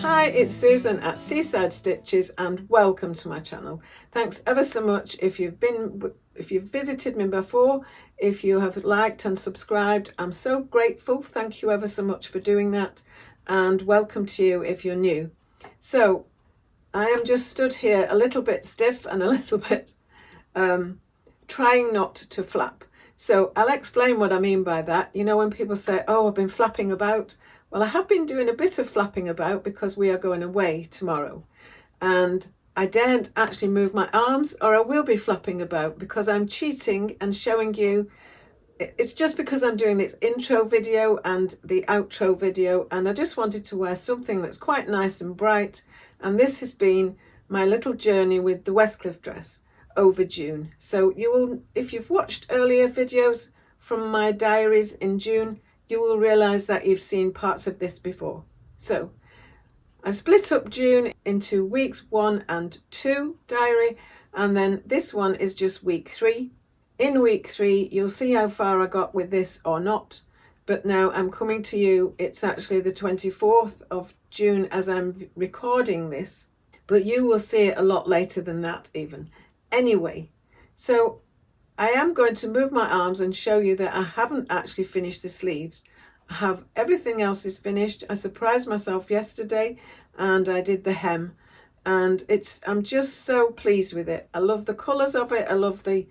Hi, it's Susan at Seaside Stitches and welcome to my channel. Thanks ever so much if you've visited me before, if you have liked and subscribed. I'm so grateful. Thank you ever so much for doing that, and welcome to you if you're new. So I am just stood here a little bit stiff and a little bit trying not to flap. So I'll explain what I mean by that. You know, when people say, oh, I've been flapping about. Well, I have been doing a bit of flapping about because we are going away tomorrow. And I daren't actually move my arms, or I will be flapping about because I'm cheating and showing you. It's just because I'm doing this intro video and the outro video, and I just wanted to wear something that's quite nice and bright. And this has been my little journey with the Westcliff dress over June. So you will, if you've watched earlier videos from my diaries in June, you will realise that you've seen parts of this before. So I've split up June into weeks 1 and 2 diary, and then this one is just week 3. In week 3, you'll see how far I got with this or not, but now I'm coming to you. It's actually the 24th of June as I'm recording this, but you will see it a lot later than that even. Anyway, so I am going to move my arms and show you that I haven't actually finished the sleeves. I have everything else is finished. I surprised myself yesterday and I did the hem, and I'm just so pleased with it. I love the colours of it. I love the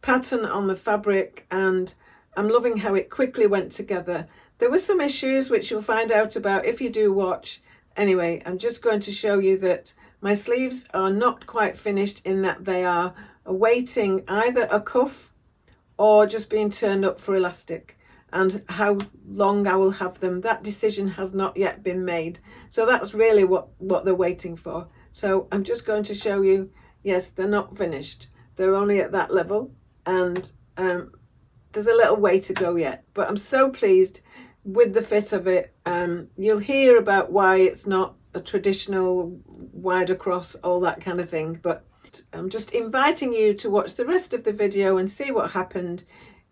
pattern on the fabric, and I'm loving how it quickly went together. There were some issues which you'll find out about if you do watch. Anyway, I'm just going to show you that my sleeves are not quite finished, in that they are awaiting either a cuff or just being turned up for elastic, and how long I will have them, that decision has not yet been made. So that's really what they're waiting for. So I'm just going to show you, yes, they're not finished, they're only at that level, and there's a little way to go yet, but I'm so pleased with the fit of it. You'll hear about why it's not a traditional wide across, all that kind of thing, but I'm just inviting you to watch the rest of the video and see what happened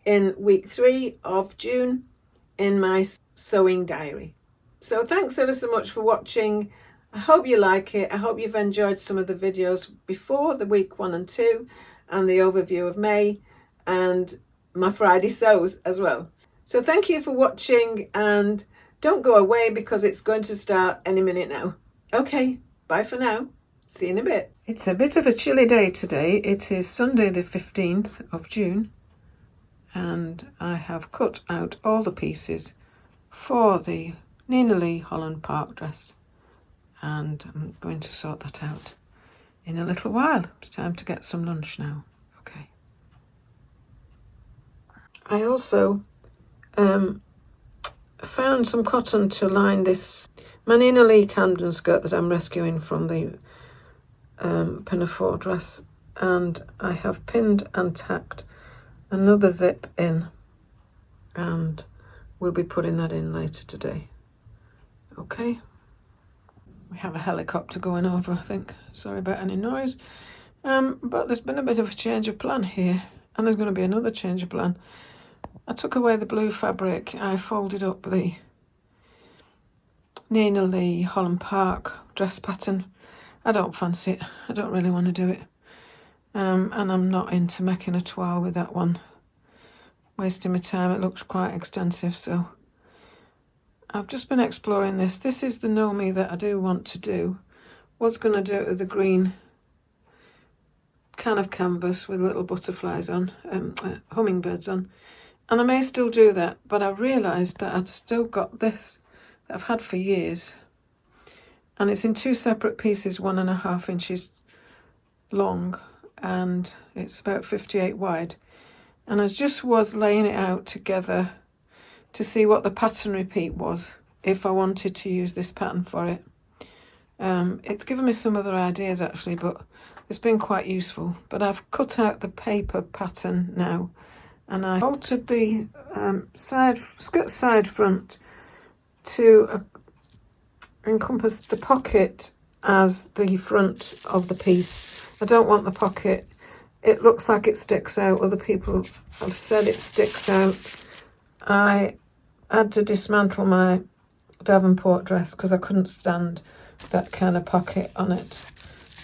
in week 3 of June in my sewing diary. So thanks ever so much for watching. I hope you like it. I hope you've enjoyed some of the videos before, the week 1 and 2, and the overview of May, and my Friday sews as well. So thank you for watching, and don't go away because it's going to start any minute now. Okay, bye for now. See you in a bit. It's a bit of a chilly day today. It is Sunday the 15th of June, and I have cut out all the pieces for the Nina Lee Holland Park dress, and I'm going to sort that out in a little while. It's time to get some lunch now. Okay. I also found some cotton to line this my Nina Lee Camden skirt that I'm rescuing from the pinafore dress, and I have pinned and tacked another zip in, and we'll be putting that in later today. Okay, we have a helicopter going over, I think. Sorry about any noise, but there's been a bit of a change of plan here, and there's going to be another change of plan. I took away the blue fabric. I folded up the Nina Lee Holland Park dress pattern. I don't fancy it. I don't really want to do it. And I'm not into making a toile with that one. Wasting my time. It looks quite extensive, so I've just been exploring this. This is the Know Me that I do want to do. Was going to do it with the green can of canvas with little butterflies on, hummingbirds on. And I may still do that, but I realised that I'd still got this that I've had for years. And it's in 2 separate pieces, 1.5 inches long, and it's about 58 wide. And I just was laying it out together to see what the pattern repeat was, if I wanted to use this pattern for it. It's given me some other ideas actually, but it's been quite useful. But I've cut out the paper pattern now, and I altered the skirt side front to encompass the pocket as the front of the piece. I don't want the pocket. It looks like it sticks out. Other people have said it sticks out. I had to dismantle my Davenport dress because I couldn't stand that kind of pocket on it.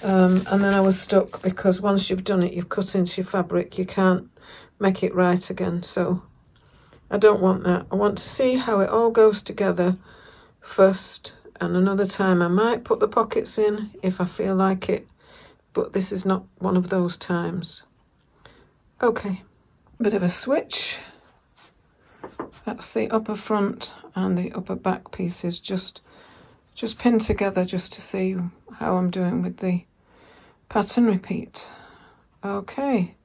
And then I was stuck because once you've done it, you've cut into your fabric, you can't make it right again. So I don't want that. I want to see how it all goes together first, and another time I might put the pockets in if I feel like it, but this is not one of those times. Okay, bit of a switch. That's the upper front and the upper back pieces just pinned together just to see how I'm doing with the pattern repeat. Okay,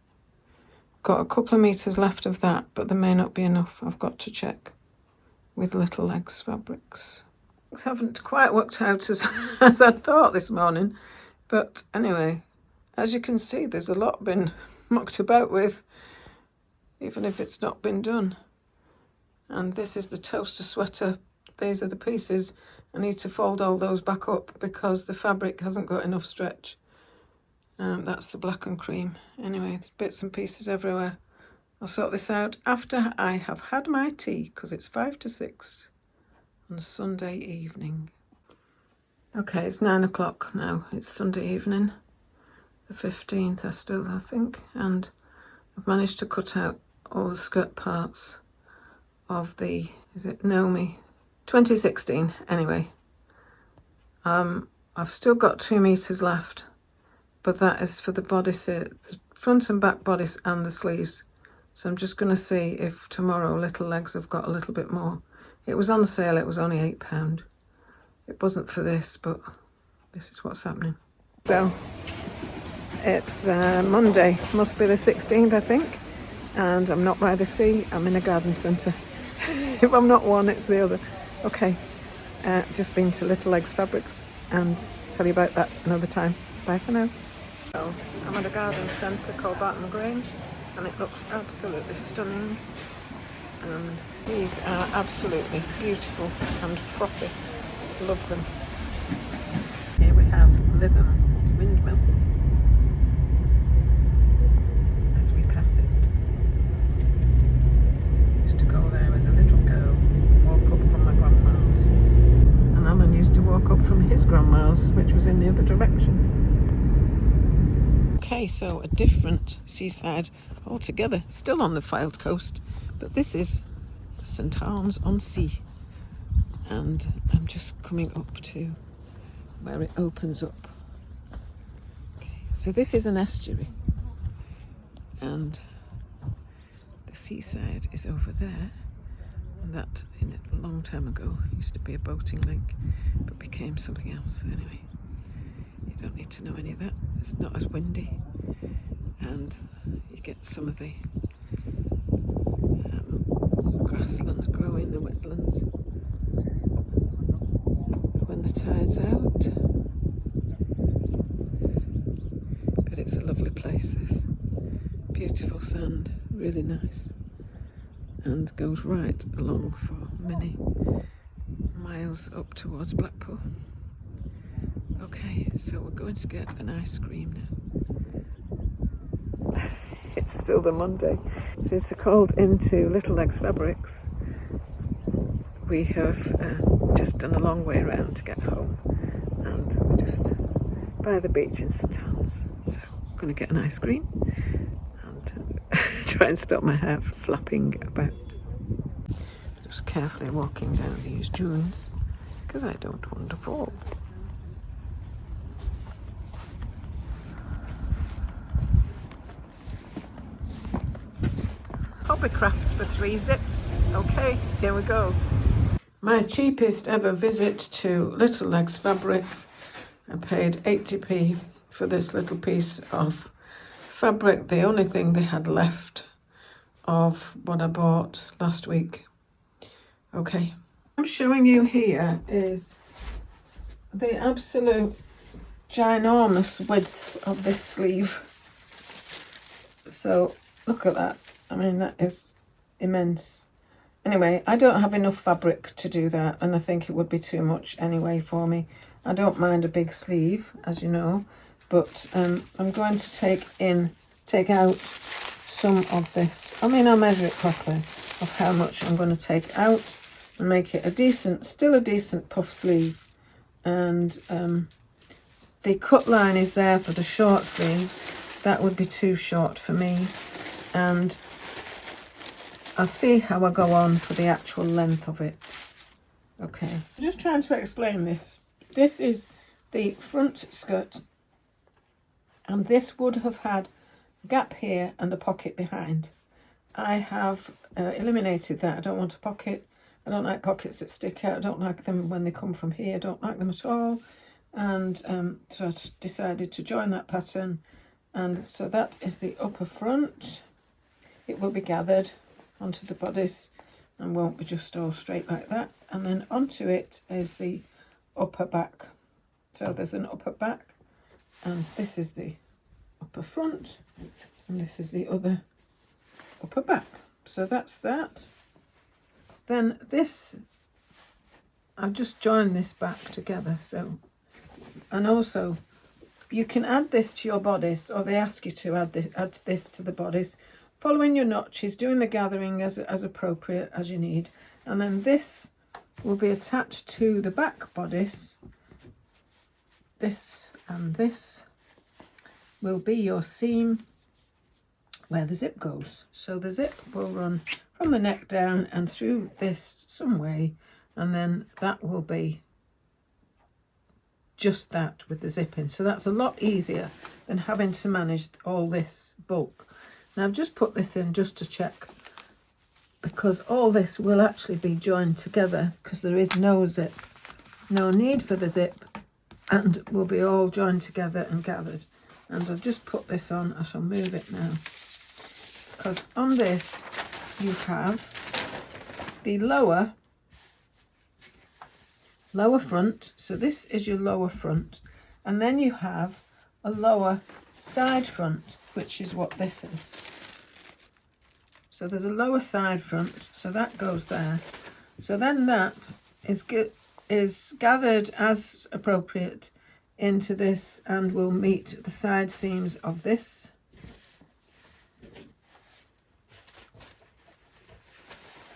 got a couple of meters left of that, but there may not be enough. I've got to check with Little Legs fabrics. Things haven't quite worked out as I thought this morning, but anyway, as you can see, there's a lot been mucked about with, even if it's not been done. And this is the toaster sweater. These are the pieces. I need to fold all those back up because the fabric hasn't got enough stretch. That's the black and cream. Anyway, there's bits and pieces everywhere. I'll sort this out after I have had my tea, because it's 5 to 6 on a Sunday evening. Okay, it's 9 o'clock now. It's Sunday evening, the 15th, I think. And I've managed to cut out all the skirt parts of the, is it Naomi 2016 anyway. I've still got 2 meters left, but that is for the bodice, the front and back bodice and the sleeves. So I'm just going to see if tomorrow Little Legs have got a little bit more. It was on sale, it was only £8. It wasn't for this, but this is what's happening. So it's Monday, must be the 16th I think, and I'm not by the sea, I'm in a garden centre. If I'm not one, it's the other. Okay, just been to Little Legs Fabrics and tell you about that another time. Bye for now. So I'm at a garden centre called Barton Grange, and it looks absolutely stunning, and these are absolutely beautiful and frothy. Love them. Here we have Lytham Windmill as we pass it. Used to go there as a little girl, walk up from my grandma's, and Alan used to walk up from his grandma's, which was in the other direction. Okay, so a different seaside altogether, still on the Fylde coast, but this is St Arns-on-Sea, and I'm just coming up to where it opens up. Okay, so this is an estuary, and the seaside is over there, and that in a long time ago used to be a boating link, but became something else. Anyway, you don't need to know any of that. It's not as windy, and you get some of the grassland growing, the wetlands, when the tide's out. But it's a lovely place, this. Beautiful sand, really nice, and goes right along for many miles up towards Blackpool. Okay, so we're going to get an ice cream now. It's still the Monday. Since I called into Little Legs Fabrics, we have just done a long way around to get home, and we're just by the beach in St Arns. So I'm going to get an ice cream and try and stop my hair from flapping about. Just carefully walking down these dunes because I don't want to fall. Hobbycraft for 3 zips. Okay, here we go. My cheapest ever visit to Little Legs Fabric. I paid 80p for this little piece of fabric, the only thing they had left of what I bought last week. Okay, what I'm showing you here is the absolute ginormous width of this sleeve. So look at that. I mean, that is immense. Anyway, I don't have enough fabric to do that, and I think it would be too much anyway for me. I don't mind a big sleeve, as you know, but I'm going to take out some of this. I mean, I'll measure it properly of how much I'm going to take out, and make it a decent, still a decent puff sleeve. And the cut line is there for the short sleeve. That would be too short for me, and I'll see how I go on for the actual length of it. Okay, I'm just trying to explain this. This is the front skirt, and this would have had a gap here and a pocket behind. I have eliminated that. I don't want a pocket. I don't like pockets that stick out. I don't like them when they come from here. I don't like them at all. And so I decided to join that pattern. And so that is the upper front. It will be gathered onto the bodice and won't be just all straight like that. And then onto it is the upper back. So there's an upper back, and this is the upper front, and this is the other upper back. So that's that. Then this, I've just joined this back together. So, and also you can add this to your bodice, or they ask you to add this to the bodice, following your notches, doing the gathering as appropriate as you need. And then this will be attached to the back bodice. This and this will be your seam where the zip goes. So the zip will run from the neck down and through this some way, and then that will be just that with the zip in. So that's a lot easier than having to manage all this bulk. Now I've just put this in just to check, because all this will actually be joined together because there is no zip, no need for the zip, and will be all joined together and gathered. And I've just put this on. I shall move it now, because on this you have the lower front. So this is your lower front, and then you have a lower side front, which is what this is. So there's a lower side front, so that goes there. So then that is gathered as appropriate into this and will meet the side seams of this.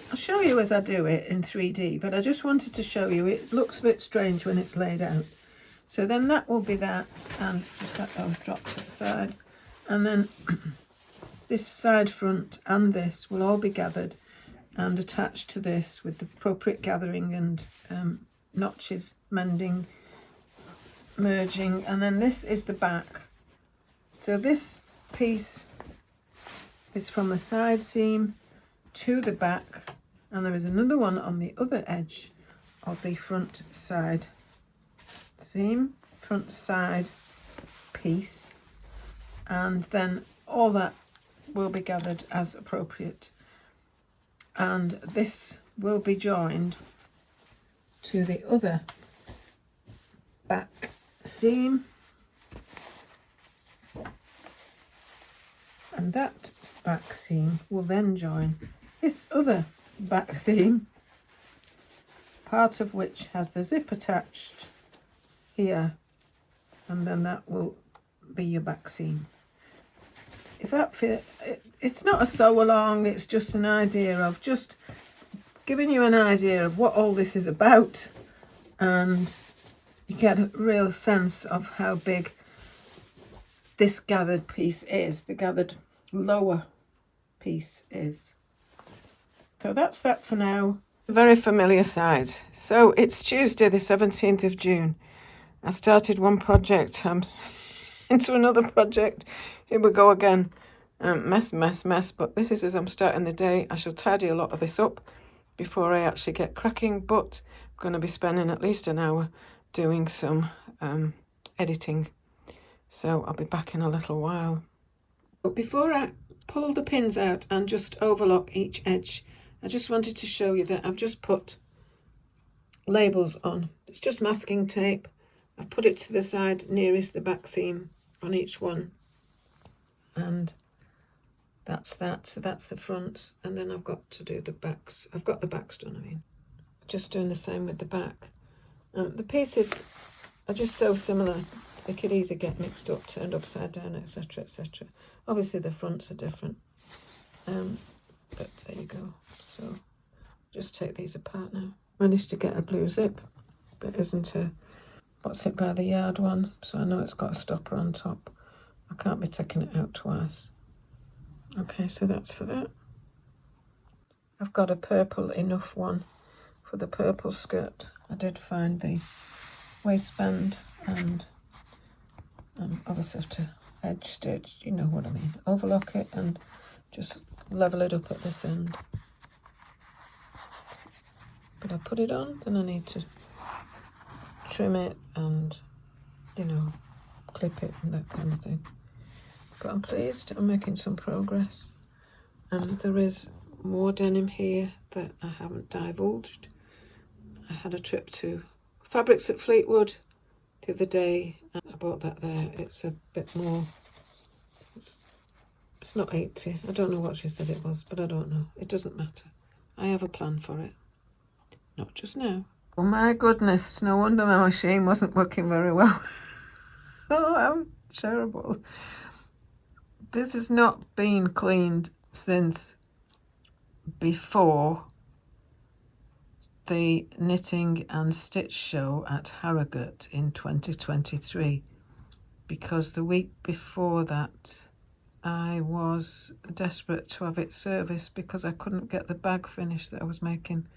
I'll show you as I do it in 3D, but I just wanted to show you. It looks a bit strange when it's laid out. So then that will be that, and just let those drop to the side. And then this side front and this will all be gathered and attached to this with the appropriate gathering and notches, mending, merging. And then this is the back. So this piece is from the side seam to the back, and there is another one on the other edge of the front side seam, front side piece, and then all that will be gathered as appropriate, and this will be joined to the other back seam, and that back seam will then join this other back seam, part of which has the zip attached here, and then that will be your back seam. If that fit, it's not a sew along, it's just an idea of just giving you an idea of what all this is about, and you get a real sense of how big this gathered piece is, the gathered lower piece is. So that's that for now. Very familiar side. So it's Tuesday the 17th of June. I started one project, I'm into another project. Here we go again. Mess, but this is as I'm starting the day. I shall tidy a lot of this up before I actually get cracking, but I'm going to be spending at least an hour doing some editing. So I'll be back in a little while. But before I pull the pins out and just overlock each edge, I just wanted to show you that I've just put labels on. It's just masking tape. I've put it to the side nearest the back seam on each one, and that's that. So that's the fronts, and then I've got to do the backs. I've got the backs done, I mean. Just doing the same with the back. The pieces are just so similar, they could easily get mixed up, turned upside down, etc, etc. Obviously the fronts are different, but there you go. So Just take these apart now. Managed to get a blue zip that isn't a what's it by the yard one, so I know it's got a stopper on top. I can't be taking it out twice. Okay, so that's for that. I've got a purple enough one for the purple skirt. I did find the waistband, and obviously have to edge stitch, you know what I mean. Overlock it and just level it up at this end. But I put it on, then I need to trim it and, you know, clip it and that kind of thing. But I'm pleased, I'm making some progress. And there is more denim here that I haven't divulged. I had a trip to Fabrics at Fleetwood the other day, and I bought that there. It's a bit more, it's not 80. I don't know what she said it was, but I don't know. It doesn't matter. I have a plan for it. Not just now. Oh my goodness, no wonder my machine wasn't working very well. Oh, I'm terrible. This has not been cleaned since before the knitting and stitch show at Harrogate in 2023, because the week before that I was desperate to have it serviced because I couldn't get the bag finished that I was making.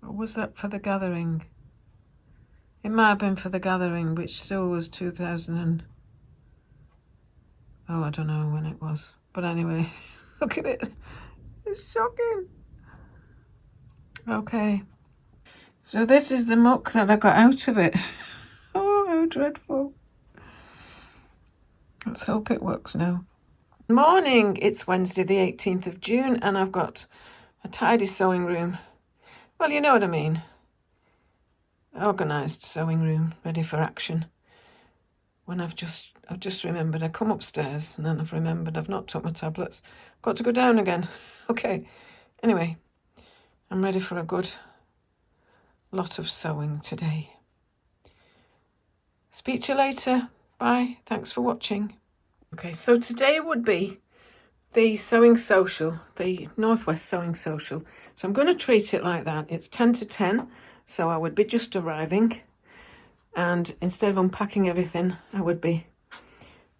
Or was that for the gathering? It might have been for the gathering, which still was 2000 and... oh, I don't know when it was. But anyway, look at it. It's shocking. Okay. So this is the muck that I got out of it. Oh, how dreadful. Let's hope it works now. Morning. It's Wednesday the 18th of June and I've got a tidy sewing room. Well, you know what I mean. Organised sewing room, ready for action. When I've just remembered I come upstairs and then I've remembered I've not took my tablets. Got to go down again. Okay. Anyway, I'm ready for a good lot of sewing today. Speak to you later. Bye. Thanks for watching. Okay, so today would be the sewing social, the Northwest Sewing Social. So I'm going to treat it like that. It's 10 to 10, so I would be just arriving. And instead of unpacking everything, I would be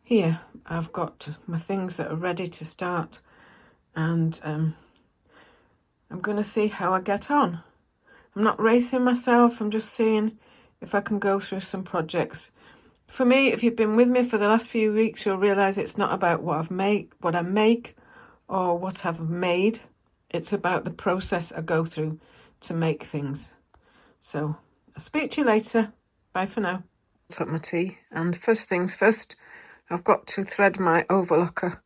here. I've got my things that are ready to start. And I'm going to see how I get on. I'm not racing myself. I'm just seeing if I can go through some projects. For me, if you've been with me for the last few weeks, you'll realise it's not about what I make or what I've made. It's about the process I go through to make things. So I'll speak to you later. Bye for now. Took my tea, and first things first, I've got to thread my overlocker.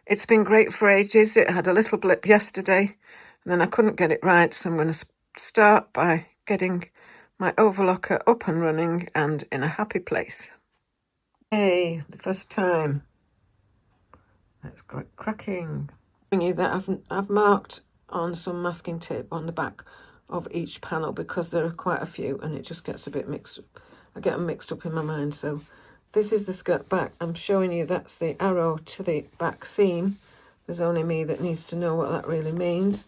It's been great for ages. It had a little blip yesterday, and then I couldn't get it right, so I'm going to start by getting my overlocker up and running and in a happy place. Hey, the first time. That's cracking. You that I've marked on some masking tape on the back of each panel because there are quite a few and it just gets a bit mixed up. I get them mixed up in my mind. So this is the skirt back. I'm showing you that's the arrow to the back seam. There's only me that needs to know what that really means.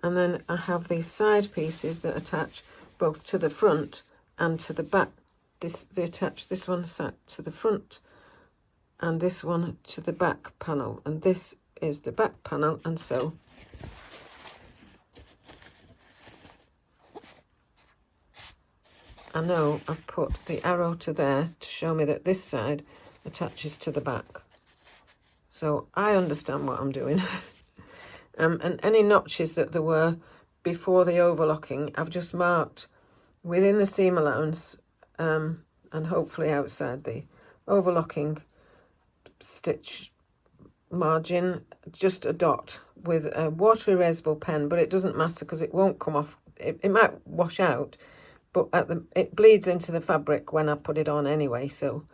And then I have these side pieces that attach both to the front and to the back. They attach this one sat to the front and this one to the back panel, and this is the back panel. And so I know I've put the arrow to there to show me that this side attaches to the back, so I understand what I'm doing. And any notches that there were before the overlocking I've just marked within the seam allowance, and hopefully outside the overlocking stitch margin, just a dot with a water erasable pen, but it doesn't matter because it won't come off. It might wash out, but it bleeds into the fabric when I put it on anyway, so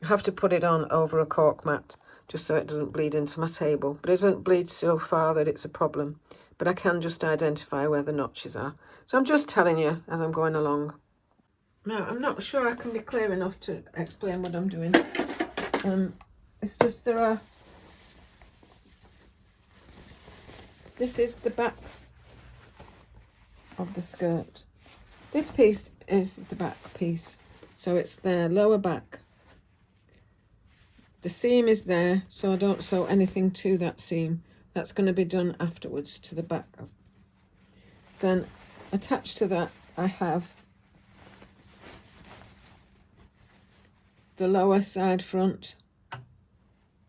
I have to put it on over a cork mat just so it doesn't bleed into my table. But it doesn't bleed so far that it's a problem, but I can just identify where the notches are. So I'm just telling you as I'm going along. Now, I'm not sure I can be clear enough to explain what I'm doing. It's just this is the back of the skirt. This piece is the back piece, so it's their lower back. The seam is there, so I don't sew anything to that seam. That's going to be done afterwards to the back. Then attached to that I have the lower side front,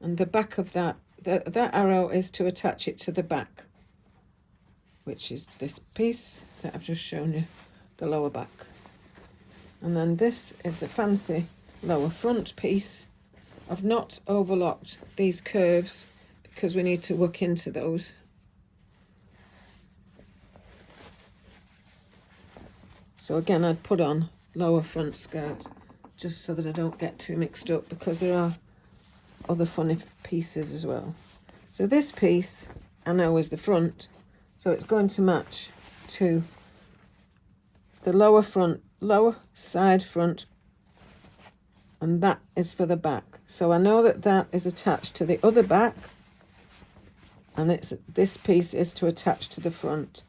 and the back of that, that arrow is to attach it to the back, which is this piece that I've just shown you, the lower back. And then this is the fancy lower front piece. I've not overlocked these curves because we need to work into those. So again, I'd put on lower front skirt just so that I don't get too mixed up, because there are other funny pieces as well. So this piece I know is the front, so it's going to match to the lower side front, and that is for the back. So I know that that is attached to the other back, and this piece is to attach to the front.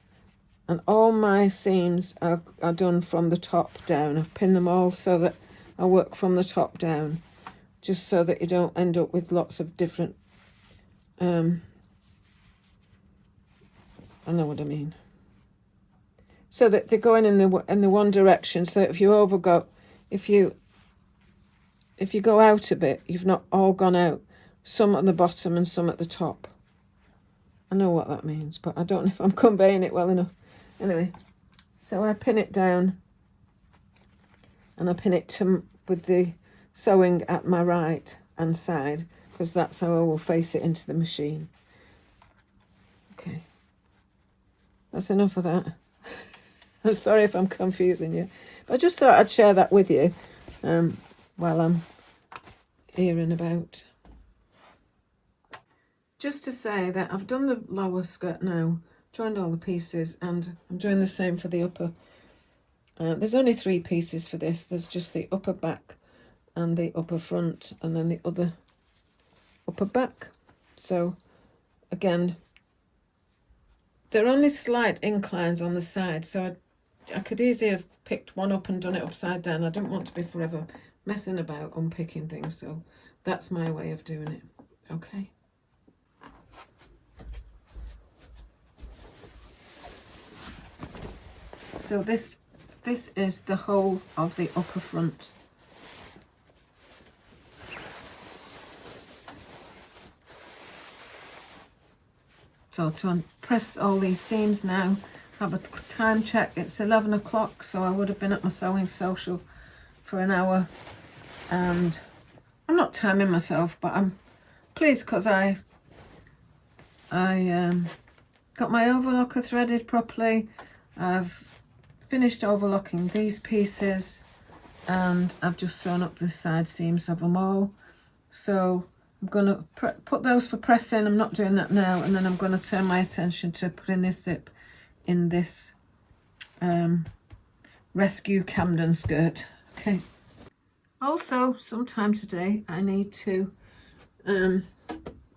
And all my seams are done from the top down. I've pinned them all so that I work from the top down, just so that you don't end up with lots of different, I know what I mean. So that they're going in the one direction. So if you go out a bit, you've not all gone out. Some at the bottom and some at the top. I know what that means, but I don't know if I'm conveying it well enough. Anyway, so I pin it down, and I pin it with the sewing at my right hand side, because that's how I will face it into the machine. Okay, that's enough of that. I'm sorry if I'm confusing you, but I just thought I'd share that with you while I'm here and about. Just to say that I've done the lower skirt now, joined all the pieces, and I'm doing the same for the upper. There's only 3 pieces for this. There's just the upper back and the upper front, and then the other upper back. So again, they're only slight inclines on the side, so I could easily have picked one up and done it upside down. I didn't want to be forever messing about unpicking things, so that's my way of doing it. Okay. So this is the whole of the upper front. So to press all these seams now, have a time check. It's 11 o'clock, so I would have been at my sewing social for an hour, and I'm not timing myself, but I'm pleased because I got my overlocker threaded properly. I've finished overlocking these pieces, and I've just sewn up the side seams of them all. So I'm going to put those for pressing. I'm not doing that now, and then I'm going to turn my attention to putting this zip in this rescue Camden skirt. Okay. Also, sometime today I need to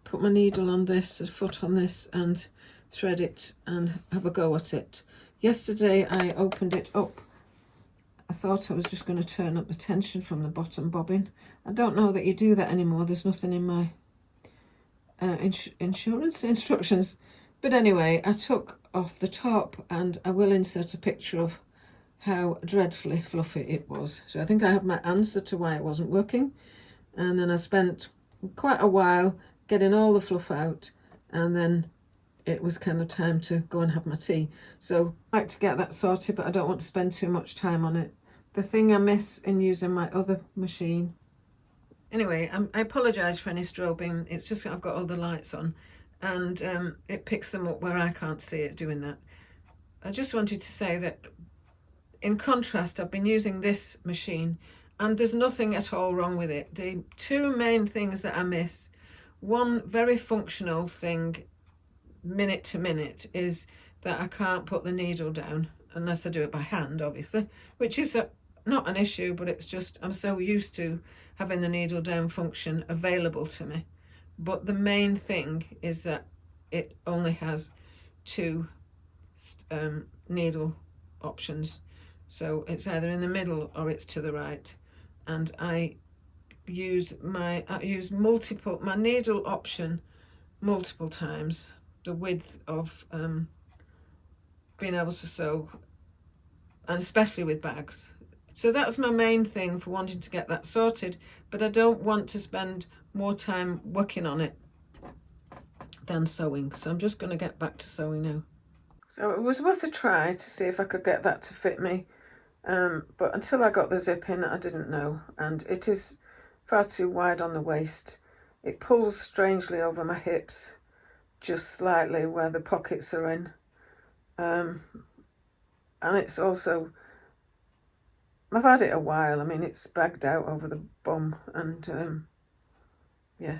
put my needle on this, a foot on this, and thread it and have a go at it. Yesterday I opened it up. I thought I was just going to turn up the tension from the bottom bobbin. I don't know that you do that anymore. There's nothing in my insurance instructions. But anyway, I took off the top, and I will insert a picture of how dreadfully fluffy it was. So I think I have my answer to why it wasn't working. And then I spent quite a while getting all the fluff out, and then it was kind of time to go and have my tea. So I like to get that sorted, but I don't want to spend too much time on it. The thing I miss in using my other machine. Anyway, I apologise for any strobing. It's just I've got all the lights on, and it picks them up where I can't see it doing that. I just wanted to say that in contrast, I've been using this machine, and there's nothing at all wrong with it. The 2 main things that I miss, one very functional thing minute to minute, is that I can't put the needle down unless I do it by hand, obviously, which is not an issue, but it's just I'm so used to having the needle down function available to me. But the main thing is that it only has 2 needle options. So it's either in the middle or it's to the right. And I use my needle option multiple times, the width of being able to sew, and especially with bags. So that's my main thing for wanting to get that sorted, but I don't want to spend more time working on it than sewing. So I'm just going to get back to sewing now. So it was worth a try to see if I could get that to fit me. But until I got the zip in, I didn't know. And it is far too wide on the waist. It pulls strangely over my hips, just slightly where the pockets are in. And it's also, I've had it a while. I mean, it's bagged out over the bum, and yeah.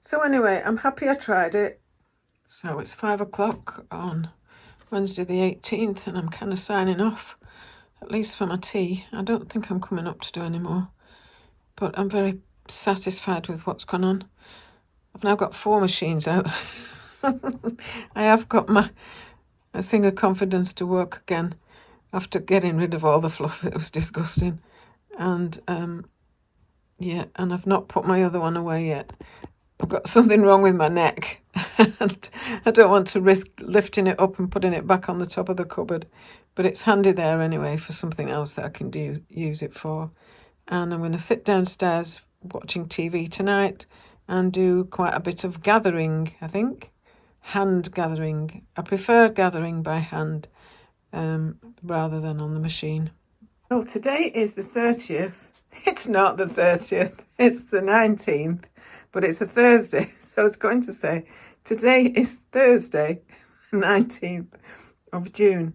So anyway, I'm happy I tried it. So it's 5 o'clock on Wednesday the 18th, and I'm kind of signing off, at least for my tea. I don't think I'm coming up to do any more, but I'm very satisfied with what's gone on. I've now got 4 machines out. I have got my thing of confidence to work again after getting rid of all the fluff. It was disgusting. And yeah, and I've not put my other one away yet. I've got something wrong with my neck and I don't want to risk lifting it up and putting it back on the top of the cupboard, but it's handy there anyway for something else that I can use it for. And I'm going to sit downstairs watching TV tonight and do quite a bit of gathering, I think. Hand gathering. I prefer gathering by hand rather than on the machine. Well, today is the 30th. It's not the 30th, it's the 19th, but it's a Thursday. So I was going to say, today is Thursday, 19th of June,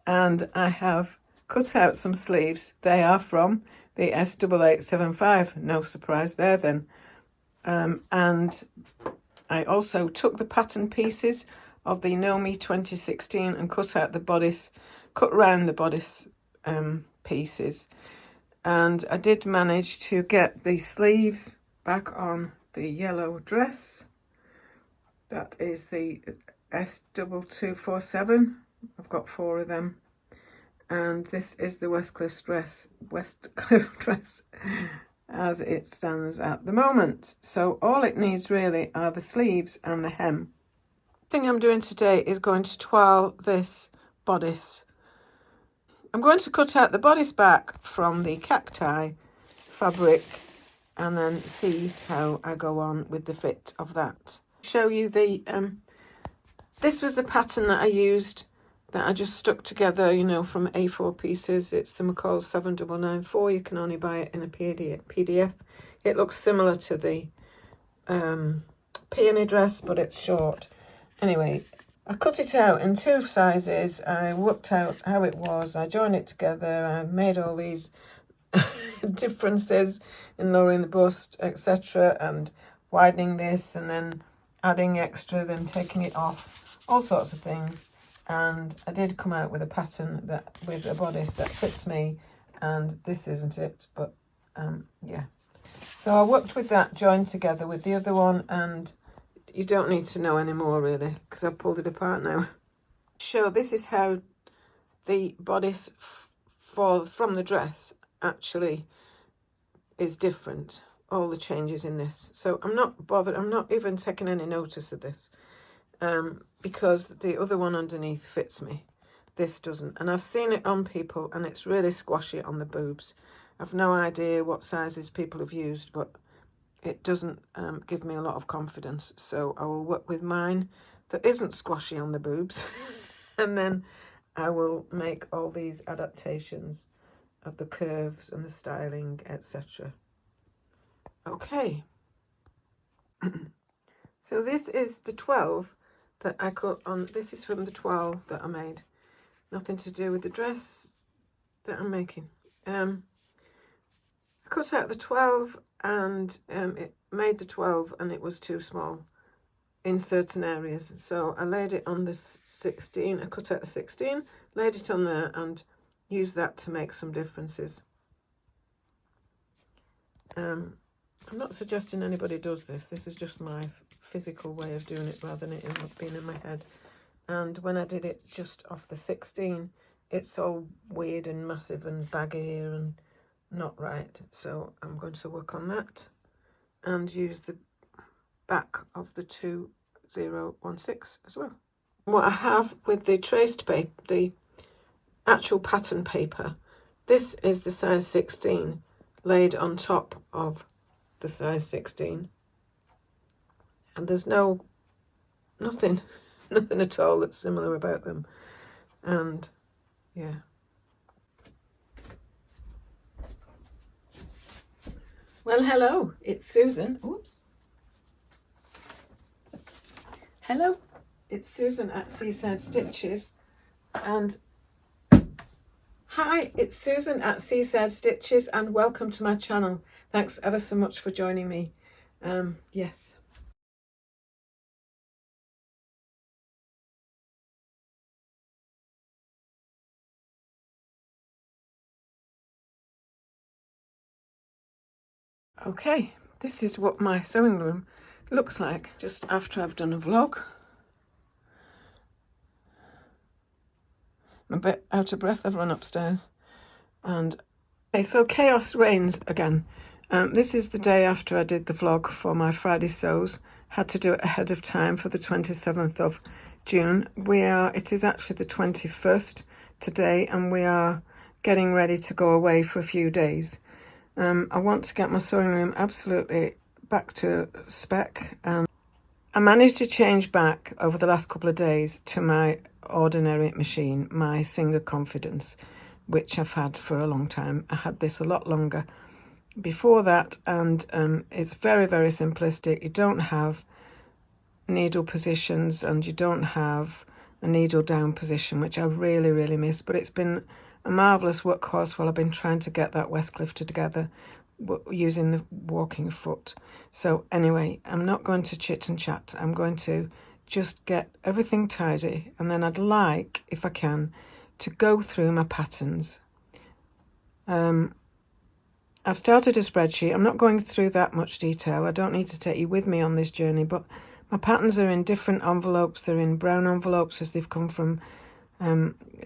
and I have cut out some sleeves. They are from the S8875, no surprise there then. And I also took the pattern pieces of the Nomi 2016 and cut out the bodice, cut round the bodice pieces. And I did manage to get the sleeves back on the yellow dress. That is the S2247. I've got 4 of them. And this is the Westcliff dress as it stands at the moment. So all it needs really are the sleeves and the hem. The thing I'm doing today is going to toile this bodice. I'm going to cut out the bodice back from the cacti fabric and then see how I go on with the fit of that. Show you the, this was the pattern that I used, that I just stuck together, you know, from A4 pieces. It's the McCall 7994. You can only buy it in a PDF. It looks similar to the peony dress, but it's short. Anyway, I cut it out in 2 sizes. I worked out how it was. I joined it together. I made all these differences in lowering the bust, etc., and widening this, and then adding extra, then taking it off, all sorts of things. And I did come out with a pattern that with a bodice that fits me, and this isn't it, but yeah. So I worked with that joined together with the other one, and you don't need to know anymore really, because I've pulled it apart now. So this is how the bodice from the dress actually is different. All the changes in this. So I'm not bothered. I'm not even taking any notice of this. Because the other one underneath fits me. This doesn't. And I've seen it on people and it's really squashy on the boobs. I've no idea what sizes people have used, but it doesn't give me a lot of confidence. So I will work with mine that isn't squashy on the boobs. And then I will make all these adaptations of the curves and the styling, etc. Okay. So this is the 12 that I cut on. This is from the 12 that I made. Nothing to do with the dress that I'm making. I cut out the 12 and it made the 12 and it was too small in certain areas. So I laid it on the 16. I cut out the 16, laid it on there and used that to make some differences. I'm not suggesting anybody does this. This is just my physical way of doing it rather than it being in my head. And when I did it just off the 16, it's all weird and massive and baggy here and not right. So I'm going to work on that and use the back of the 2016 as well. What I have with the traced paper, the actual pattern paper, this is the size 16 laid on top of the size 16, and there's nothing at all that's similar about them. And yeah, well, hello, it's Susan. Oops. Hello, it's Susan at Seaside Stitches, and hi, it's Susan at Seaside Stitches, and welcome to my channel. Thanks ever so much for joining me. Yes. Okay, this is what my sewing room looks like just after I've done a vlog. I'm a bit out of breath, I've run upstairs. And okay, so chaos reigns again. This is the day after I did the vlog for my Friday sews. Had to do it ahead of time for the 27th of June. It is actually the 21st today, and we are getting ready to go away for a few days. I want to get my sewing room absolutely back to spec. I managed to change back over the last couple of days to my ordinary machine, my Singer Confidence, which I've had for a long time. I had this a lot longer before that, and it's very, very simplistic. You don't have needle positions and you don't have a needle down position, which I really, really miss, but it's been a marvellous workhorse while I've been trying to get that West Clifton together using the walking foot. So anyway, I'm not going to chit and chat. I'm going to just get everything tidy, and then I'd like, if I can, to go through my patterns. I've started a spreadsheet. I'm not going through that much detail. I don't need to take you with me on this journey, but my patterns are in different envelopes. They're in brown envelopes as they've come from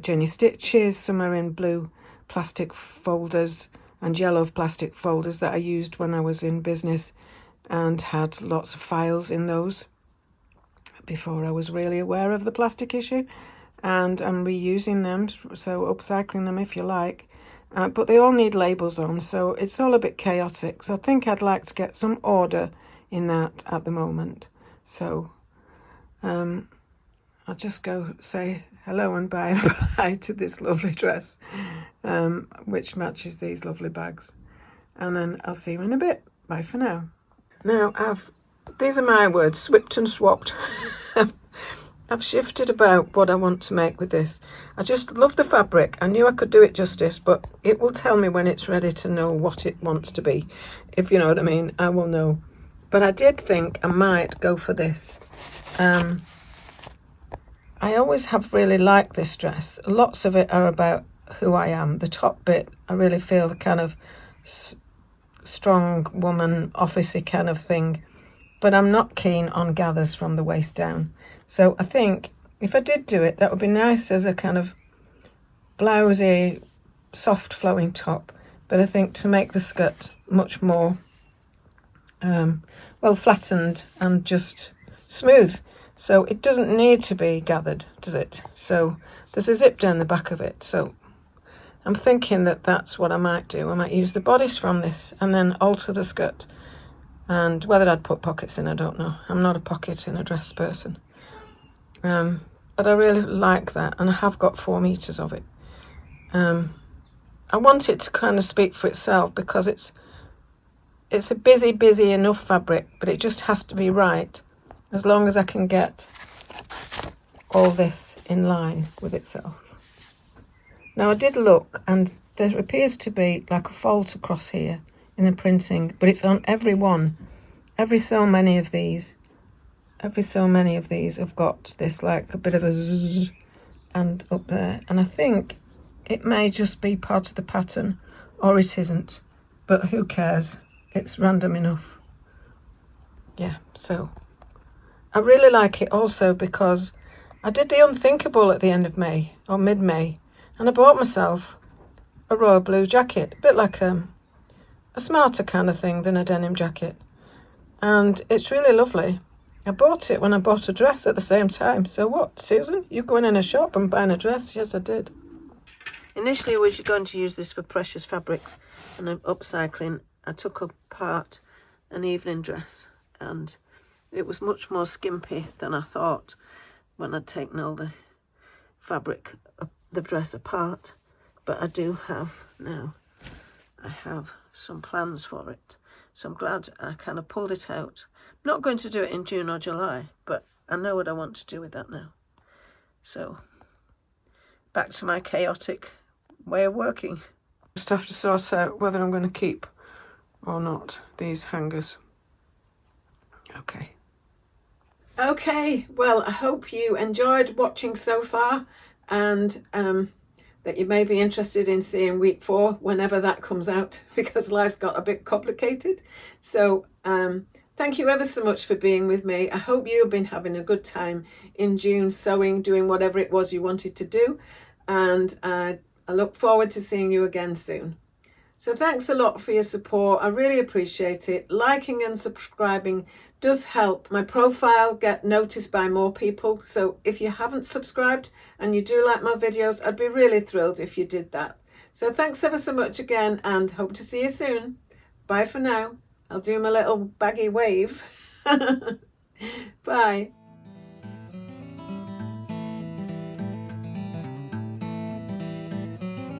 Jenny Stitches. Some are in blue plastic folders and yellow plastic folders that I used when I was in business and had lots of files in those before I was really aware of the plastic issue. And I'm reusing them, so upcycling them if you like. But they all need labels on, so it's all a bit chaotic. So I think I'd like to get some order in that at the moment. So I'll just go say hello and bye to this lovely dress, which matches these lovely bags. And then I'll see you in a bit. Bye for now. Now, these are my words, swapped and swapped. I've shifted about what I want to make with this. I just love the fabric. I knew I could do it justice, but it will tell me when it's ready to know what it wants to be. If you know what I mean, I will know. But I did think I might go for this. I always have really liked this dress. Lots of it are about who I am. The top bit, I really feel the kind of strong woman, officey kind of thing. But I'm not keen on gathers from the waist down. So I think if I did do it, that would be nice as a kind of blousy, soft flowing top. But I think to make the skirt much more well flattened and just smooth. So it doesn't need to be gathered, does it? So there's a zip down the back of it. So I'm thinking that that's what I might do. I might use the bodice from this and then alter the skirt. And whether I'd put pockets in, I don't know. I'm not a pocket in a dress person. But I really like that, and I have got 4 meters of it. I want it to kind of speak for itself because it's a busy enough fabric, but it just has to be right as long as I can get all this in line with itself. Now I did look, and there appears to be like a fault across here in the printing, but it's on every one. Every so many of these have got this like a bit of a zzz and up there, and I think it may just be part of the pattern or it isn't, but who cares, it's random enough. Yeah, so I really like it also because I did the unthinkable at the end of May or mid-May. And I bought myself a royal blue jacket, a bit like a smarter kind of thing than a denim jacket. And it's really lovely. I bought it when I bought a dress at the same time. So what, Susan? You going in a shop and buying a dress? Yes, I did. Initially, I was going to use this for precious fabrics and upcycling. I took apart an evening dress and it was much more skimpy than I thought when I'd taken all the fabric, the dress apart. But I do have now, I have some plans for it. So I'm glad I kind of pulled it out. I'm not going to do it in June or July, but I know what I want to do with that now. So back to my chaotic way of working. Just have to sort out whether I'm going to keep or not these hangers. Okay, well, I hope you enjoyed watching so far, and that you may be interested in seeing week 4 whenever that comes out, because life's got a bit complicated. So thank you ever so much for being with me. I hope you've been having a good time in June sewing, doing whatever it was you wanted to do, and I look forward to seeing you again soon. So thanks a lot for your support. I really appreciate it. Liking and subscribing does help my profile get noticed by more people. So if you haven't subscribed and you do like my videos, I'd be really thrilled if you did that. So thanks ever so much again, and hope to see you soon. Bye for now. I'll do my little baggy wave. Bye.